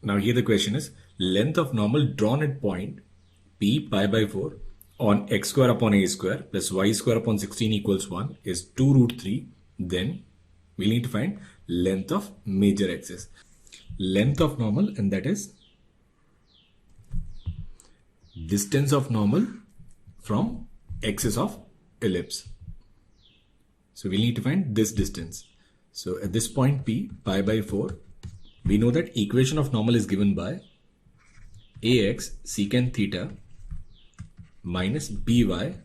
Now here the question is, length of normal drawn at point P pi by 4 on x square upon a square plus y square upon 16 equals 1 is 2 root 3. Then we need to find length of major axis. Length of normal, and that is distance of normal from axis of ellipse. So we need to find this distance. So at this point P pi by 4, we know that equation of normal is given by ax secant theta minus by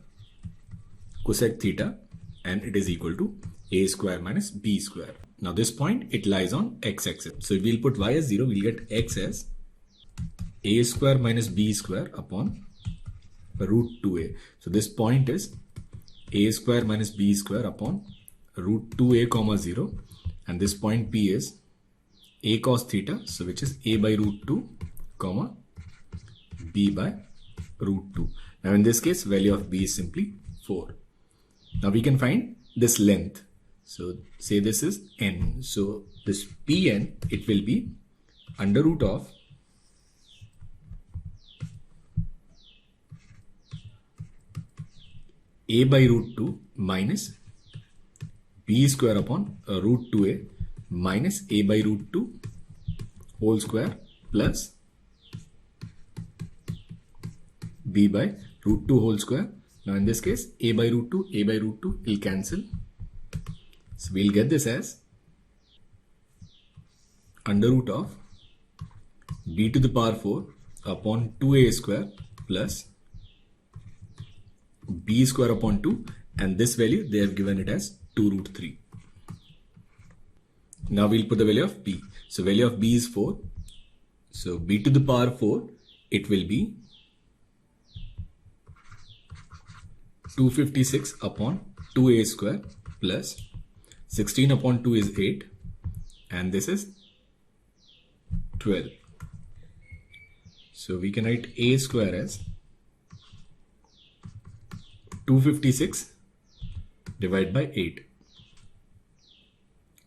cosec theta, and it is equal to a square minus b square. Now this point, it lies on x-axis. So if we'll put y as 0, we'll get x as a square minus b square upon root 2a. So this point is a square minus b square upon root 2a comma 0, and this point P is a cos theta, so which is a by root 2 comma b by root 2. Now in this case, value of b is simply 4. Now we can find this length. So say this is n. So this Pn, it will be under root of a by root 2 minus b square upon root 2a minus a by root 2 whole square plus b by root 2 whole square. Now in this case, a by root 2 will cancel. So we'll get this as under root of b to the power 4 upon 2a square plus b square upon 2, and this value they have given it as 2 root 3. Now we'll put the value of b. So value of b is 4. So b to the power 4, it will be 256 upon 2a square plus 16 upon 2 is 8, and this is 12. So we can write a square as 256 divided by 8.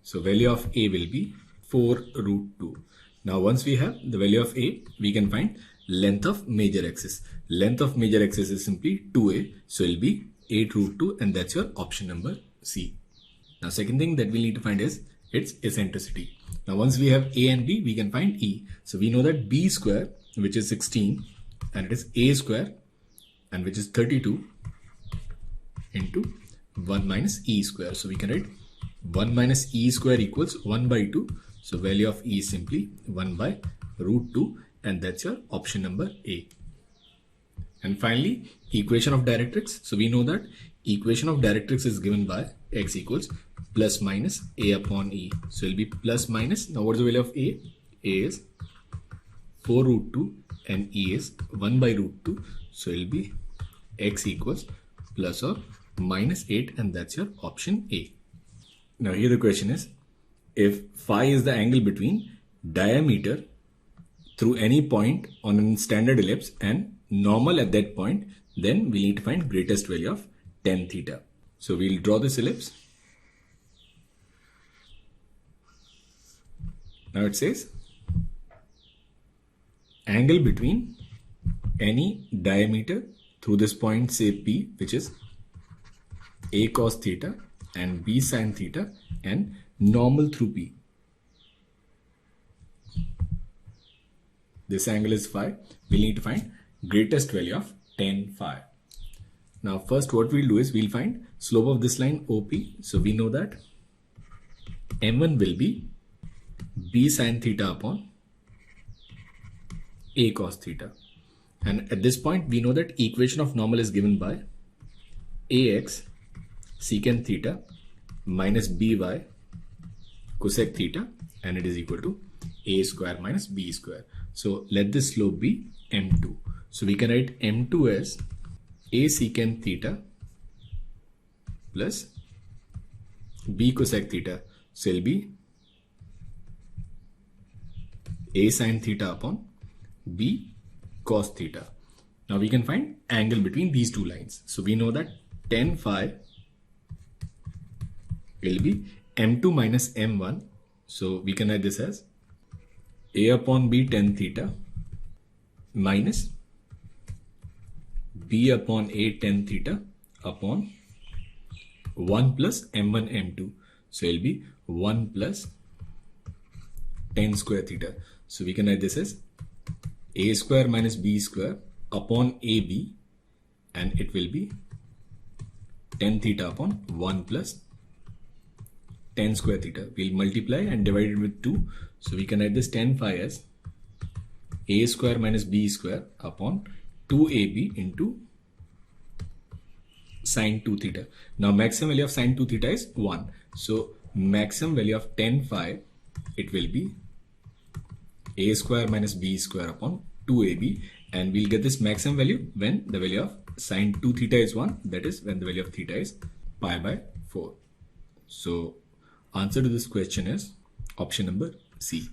So value of a will be 4 root 2. Now once we have the value of a, we can find length of major axis. Length of major axis is simply 2a, so it will be 8 root 2, and that's your option number C. Now second thing that we need to find is its eccentricity. Now once we have a and b, we can find e. So we know that b square, which is 16, and it is a square, and which is 32 into 1 minus e square. So we can write 1 minus e square equals 1 by 2. So value of e is simply 1 by root 2, and that's your option number A. And finally, equation of directrix. So we know that equation of directrix is given by x equals plus minus a upon e. So it will be plus minus. Now what is the value of a? A is 4 root 2 and e is 1 by root 2. So it will be x equals plus or minus 8, and that's your option A. Now here the question is, if phi is the angle between diameter through any point on a standard ellipse and normal at that point, then we need to find greatest value of tan theta. So we'll draw this ellipse. Now it says angle between any diameter through this point, say P, which is a cos theta and b sin theta, and normal through P. This angle is phi. We need to find greatest value of tan phi. Now first what we'll do is we'll find slope of this line OP. So we know that m1 will be b sin theta upon a cos theta. And at this point we know that equation of normal is given by ax secant theta minus by cosec theta, and it is equal to a square minus b square. So let this slope be m2. So we can write m2 as a secant theta plus b cosec theta. So it will be a sin theta upon b cos theta. Now we can find angle between these two lines. So we know that tan phi will be m2 minus m1. So we can write this as a upon b tan theta minus b upon a tan theta upon 1 plus m1 m2. So it will be 1 plus tan square theta. So we can write this as a square minus b square upon ab, and it will be tan theta upon 1 plus tan square theta. We'll multiply and divide it with 2. So we can write this tan phi as a square minus b square upon 2ab into sine 2 theta. Now maximum value of sine 2 theta is 1. So maximum value of tan phi, it will be a square minus b square upon 2ab, and we'll get this maximum value when the value of sine 2 theta is 1, that is when the value of theta is pi by 4. So answer to this question is option number C.